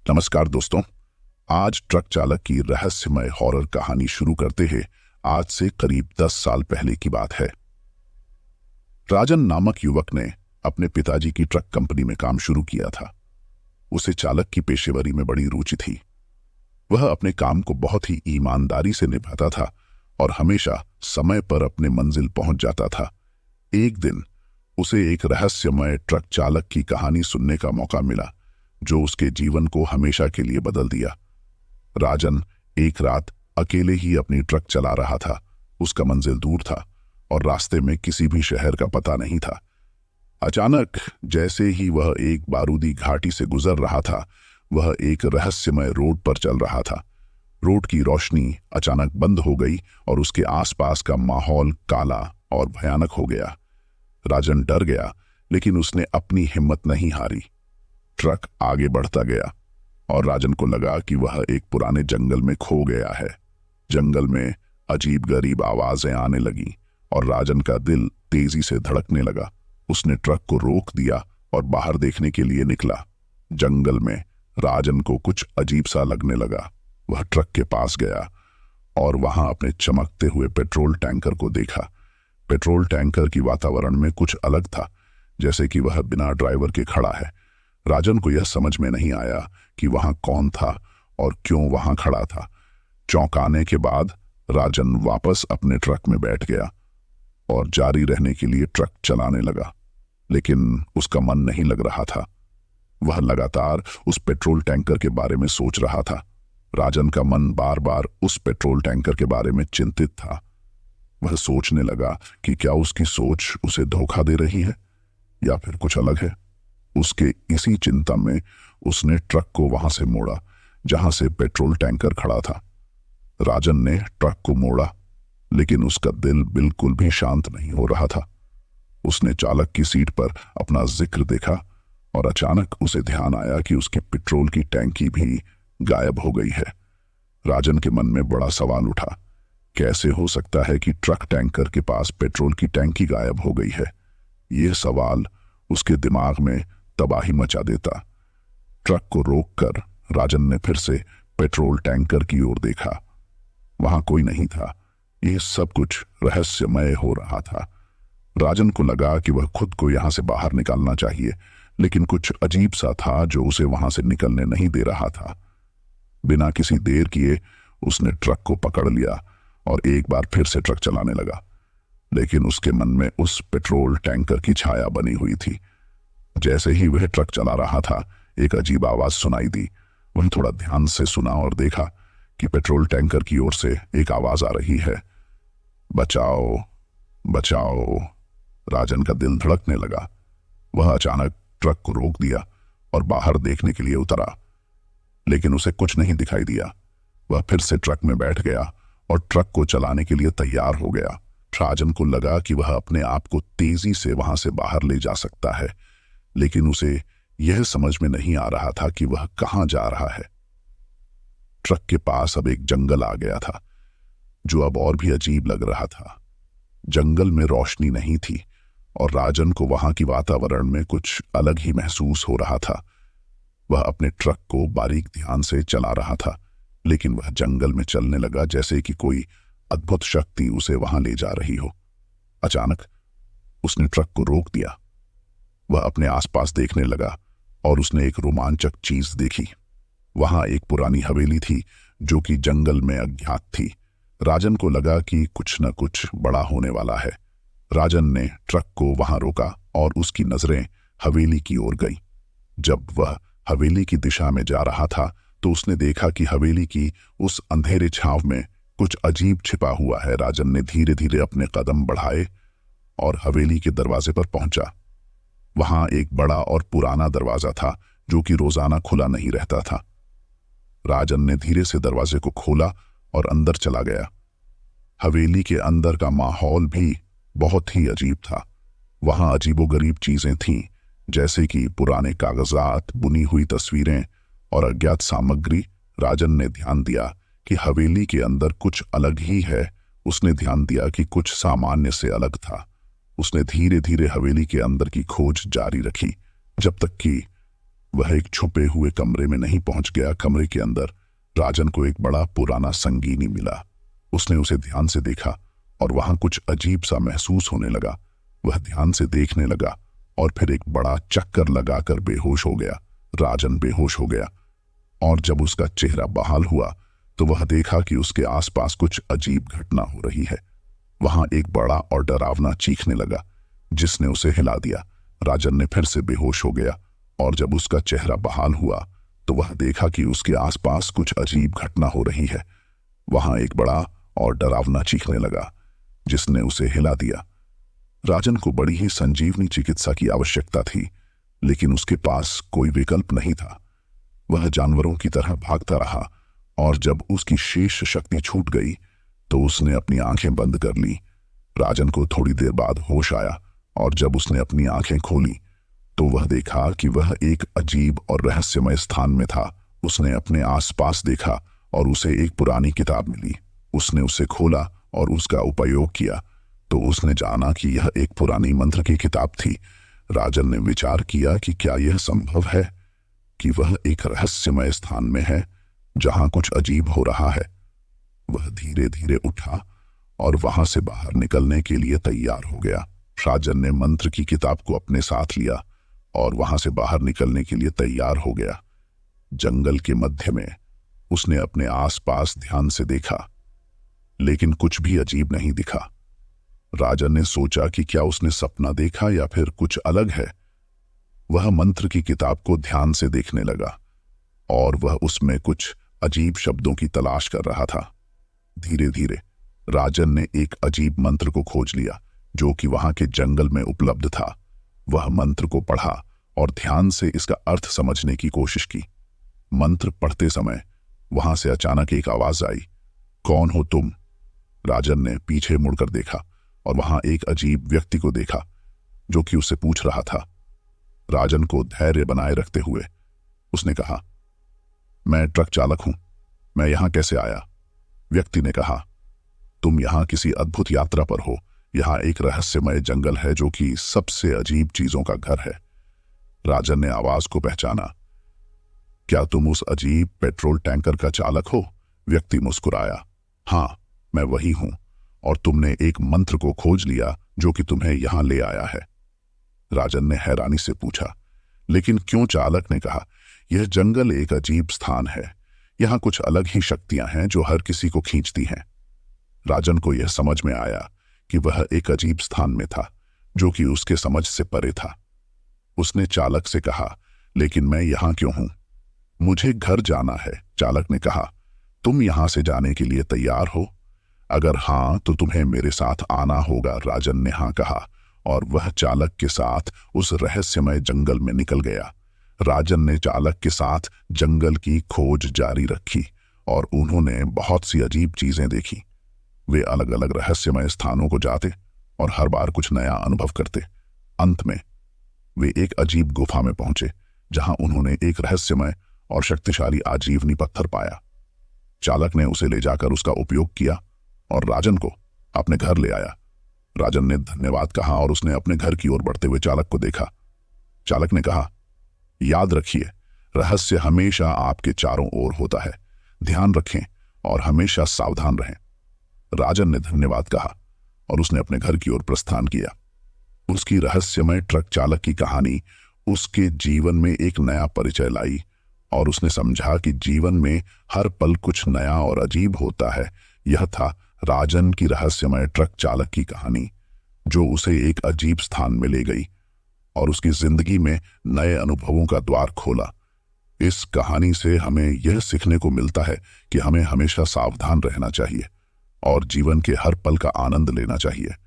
नमस्कार दोस्तों। आज ट्रक चालक की रहस्यमय हॉरर कहानी शुरू करते हैं। आज से करीब 10 साल पहले की बात है। राजन नामक युवक ने अपने पिताजी की ट्रक कंपनी में काम शुरू किया था। उसे चालक की पेशेवरी में बड़ी रुचि थी। वह अपने काम को बहुत ही ईमानदारी से निभाता था और हमेशा समय पर अपने मंजिल पहुंच जाता था। एक दिन उसे एक रहस्यमय ट्रक चालक की कहानी सुनने का मौका मिला जो उसके जीवन को हमेशा के लिए बदल दिया। राजन एक रात अकेले ही अपनी ट्रक चला रहा था। उसका मंजिल दूर था और रास्ते में किसी भी शहर का पता नहीं था। अचानक जैसे ही वह एक बारूदी घाटी से गुजर रहा था, वह एक रहस्यमय रोड पर चल रहा था। रोड की रोशनी अचानक बंद हो गई और उसके आसपास का माहौल काला और भयानक हो गया। राजन डर गया, लेकिन उसने अपनी हिम्मत नहीं हारी। ट्रक आगे बढ़ता गया और राजन को लगा कि वह एक पुराने जंगल में खो गया है। जंगल में अजीब गरीब आवाजें आने लगी और राजन का दिल तेजी से धड़कने लगा। उसने ट्रक को रोक दिया और बाहर देखने के लिए निकला। जंगल में राजन को कुछ अजीब सा लगने लगा। वह ट्रक के पास गया और वहां अपने चमकते हुए पेट्रोल टैंकर को देखा। पेट्रोल टैंकर की वातावरण में कुछ अलग था, जैसे कि वह बिना ड्राइवर के खड़ा है। राजन को यह समझ में नहीं आया कि वहां कौन था और क्यों वहां खड़ा था। चौंकाने के बाद राजन वापस अपने ट्रक में बैठ गया और जारी रहने के लिए ट्रक चलाने लगा, लेकिन उसका मन नहीं लग रहा था। वह लगातार उस पेट्रोल टैंकर के बारे में सोच रहा था। राजन का मन बार बार उस पेट्रोल टैंकर के बारे में चिंतित था। वह सोचने लगा कि क्या उसकी सोच उसे धोखा दे रही है या फिर कुछ अलग है। उसके इसी चिंता में उसने ट्रक को वहां से मोड़ा जहां से पेट्रोल टैंकर खड़ा था। राजन ने ट्रक को मोड़ा, लेकिन उसका दिल बिल्कुल भी शांत नहीं हो रहा था। उसने चालक की सीट पर अपना जिक्र देखा और अचानक उसे ध्यान आया कि उसके पेट्रोल की टैंकी भी गायब हो गई है। राजन के मन में बड़ा सवाल उठा, कैसे हो सकता है कि ट्रक टैंकर के पास पेट्रोल की टैंकी गायब हो गई है। यह सवाल उसके दिमाग में तबाही मचा देता। ट्रक को रोककर राजन ने फिर से पेट्रोल टैंकर की ओर देखा। वहां कोई नहीं था। यह सब कुछ रहस्यमय हो रहा था। राजन को लगा कि वह खुद को यहां से बाहर निकालना चाहिए, लेकिन कुछ अजीब सा था जो उसे वहां से निकलने नहीं दे रहा था। बिना किसी देर किए उसने ट्रक को पकड़ लिया और एक बार फिर से ट्रक चलाने लगा, लेकिन उसके मन में उस पेट्रोल टैंकर की छाया बनी हुई थी। जैसे ही वह ट्रक चला रहा था, एक अजीब आवाज सुनाई दी। वह थोड़ा ध्यान से सुना और देखा कि पेट्रोल टैंकर की ओर से एक आवाज आ रही है, बचाओ बचाओ। राजन का दिल धड़कने लगा। वह अचानक ट्रक को रोक दिया और बाहर देखने के लिए उतरा, लेकिन उसे कुछ नहीं दिखाई दिया। वह फिर से ट्रक में बैठ गया और ट्रक को चलाने के लिए तैयार हो गया। राजन को लगा कि वह अपने आप को तेजी से वहां से बाहर ले जा सकता है, लेकिन उसे यह समझ में नहीं आ रहा था कि वह कहां जा रहा है। ट्रक के पास अब एक जंगल आ गया था, जो अब और भी अजीब लग रहा था। जंगल में रोशनी नहीं थी और राजन को वहां की वातावरण में कुछ अलग ही महसूस हो रहा था। वह अपने ट्रक को बारीक ध्यान से चला रहा था, लेकिन वह जंगल में चलने लगा जैसे कि कोई अद्भुत शक्ति उसे वहां ले जा रही हो। अचानक उसने ट्रक को रोक दिया। वह अपने आसपास देखने लगा और उसने एक रोमांचक चीज देखी। वहां एक पुरानी हवेली थी जो कि जंगल में अज्ञात थी। राजन को लगा कि कुछ न कुछ बड़ा होने वाला है। राजन ने ट्रक को वहां रोका और उसकी नजरें हवेली की ओर गई। जब वह हवेली की दिशा में जा रहा था, तो उसने देखा कि हवेली की उस अंधेरे छांव में कुछ अजीब छिपा हुआ है। राजन ने धीरे धीरे अपने कदम बढ़ाए और हवेली के दरवाजे पर पहुंचा। वहां एक बड़ा और पुराना दरवाजा था जो कि रोजाना खुला नहीं रहता था। राजन ने धीरे से दरवाजे को खोला और अंदर चला गया। हवेली के अंदर का माहौल भी बहुत ही अजीब था। वहां अजीबोगरीब चीजें थीं, जैसे कि पुराने कागजात, बुनी हुई तस्वीरें और अज्ञात सामग्री। राजन ने ध्यान दिया कि हवेली के अंदर कुछ अलग ही है। उसने ध्यान दिया कि कुछ सामान्य से अलग था। उसने धीरे धीरे हवेली के अंदर की खोज जारी रखी, जब तक कि वह एक छुपे हुए कमरे में नहीं पहुंच गया। कमरे के अंदर राजन को एक बड़ा पुराना संगीनी मिला। उसने उसे ध्यान से देखा और वहां कुछ अजीब सा महसूस होने लगा। वह ध्यान से देखने लगा और फिर एक बड़ा चक्कर लगाकर बेहोश हो गया। राजन बेहोश हो गया और जब उसका चेहरा बहाल हुआ तो वह देखा कि उसके आसपास कुछ अजीब घटना हो रही है। वहां एक बड़ा और डरावना चीखने लगा जिसने उसे हिला दिया। राजन ने फिर से बेहोश हो गया और जब उसका चेहरा बहाल हुआ तो वह देखा कि उसके आसपास कुछ अजीब घटना हो रही है। वहां एक बड़ा और डरावना चीखने लगा जिसने उसे हिला दिया। राजन को बड़ी ही संजीवनी चिकित्सा की आवश्यकता थी, लेकिन उसके पास कोई विकल्प नहीं था। वह जानवरों की तरह भागता रहा और जब उसकी शेष शक्ति छूट गई तो उसने अपनी आंखें बंद कर ली। राजन को थोड़ी देर बाद होश आया और जब उसने अपनी आंखें खोली तो वह देखा कि वह एक अजीब और रहस्यमय स्थान में था। उसने अपने आसपास देखा और उसे एक पुरानी किताब मिली। उसने उसे खोला और उसका उपयोग किया तो उसने जाना कि यह एक पुरानी मंत्र की किताब थी। राजन ने विचार किया कि क्या यह संभव है कि वह एक रहस्यमय स्थान में है जहां कुछ अजीब हो रहा है। वह धीरे धीरे उठा और वहां से बाहर निकलने के लिए तैयार हो गया। राजन ने मंत्र की किताब को अपने साथ लिया और वहां से बाहर निकलने के लिए तैयार हो गया। जंगल के मध्य में उसने अपने आसपास ध्यान से देखा, लेकिन कुछ भी अजीब नहीं दिखा। राजन ने सोचा कि क्या उसने सपना देखा या फिर कुछ अलग है। वह मंत्र की किताब को ध्यान से देखने लगा और वह उसमें कुछ अजीब शब्दों की तलाश कर रहा था। धीरे धीरे राजन ने एक अजीब मंत्र को खोज लिया जो कि वहां के जंगल में उपलब्ध था। वह मंत्र को पढ़ा और ध्यान से इसका अर्थ समझने की कोशिश की। मंत्र पढ़ते समय वहां से अचानक एक आवाज आई, कौन हो तुम? राजन ने पीछे मुड़कर देखा और वहां एक अजीब व्यक्ति को देखा जो कि उससे पूछ रहा था। राजन को धैर्य बनाए रखते हुए उसने कहा, मैं ट्रक चालक हूं, मैं यहां कैसे आया? व्यक्ति ने कहा, तुम यहां किसी अद्भुत यात्रा पर हो। यहां एक रहस्यमय जंगल है जो कि सबसे अजीब चीजों का घर है। राजन ने आवाज को पहचाना। क्या तुम उस अजीब पेट्रोल टैंकर का चालक हो? व्यक्ति मुस्कुराया, हां, मैं वही हूं और तुमने एक मंत्र को खोज लिया जो कि तुम्हें यहां ले आया है। राजन ने हैरानी से पूछा, लेकिन क्यों? चालक ने कहा, यह जंगल एक अजीब स्थान है। यहां कुछ अलग ही शक्तियां हैं जो हर किसी को खींचती हैं। राजन को यह समझ में आया कि वह एक अजीब स्थान में था जो कि उसके समझ से परे था। उसने चालक से कहा, लेकिन मैं यहां क्यों हूं? मुझे घर जाना है। चालक ने कहा, तुम यहां से जाने के लिए तैयार हो? अगर हां तो तुम्हें मेरे साथ आना होगा। राजन ने हां कहा और वह चालक के साथ उस रहस्यमय जंगल में निकल गया। राजन ने चालक के साथ जंगल की खोज जारी रखी और उन्होंने बहुत सी अजीब चीजें देखी। वे अलग अलग रहस्यमय स्थानों को जाते और हर बार कुछ नया अनुभव करते। अंत में वे एक अजीब गुफा में पहुंचे जहां उन्होंने एक रहस्यमय और शक्तिशाली आजीवनी पत्थर पाया। चालक ने उसे ले जाकर उसका उपयोग किया और राजन को अपने घर ले आया। राजन ने धन्यवाद कहा और उसने अपने घर की ओर बढ़ते हुए चालक को देखा। चालक ने कहा, याद रखिए, रहस्य हमेशा आपके चारों ओर होता है। ध्यान रखें और हमेशा सावधान रहें। राजन ने धन्यवाद कहा और उसने अपने घर की ओर प्रस्थान किया। उसकी रहस्यमय ट्रक चालक की कहानी उसके जीवन में एक नया परिचय लाई और उसने समझा कि जीवन में हर पल कुछ नया और अजीब होता है। यह था राजन की रहस्यमय ट्रक चालक की कहानी जो उसे एक अजीब स्थान में ले गई और उसकी जिंदगी में नए अनुभवों का द्वार खोला। इस कहानी से हमें यह सीखने को मिलता है कि हमें हमेशा सावधान रहना चाहिए और जीवन के हर पल का आनंद लेना चाहिए।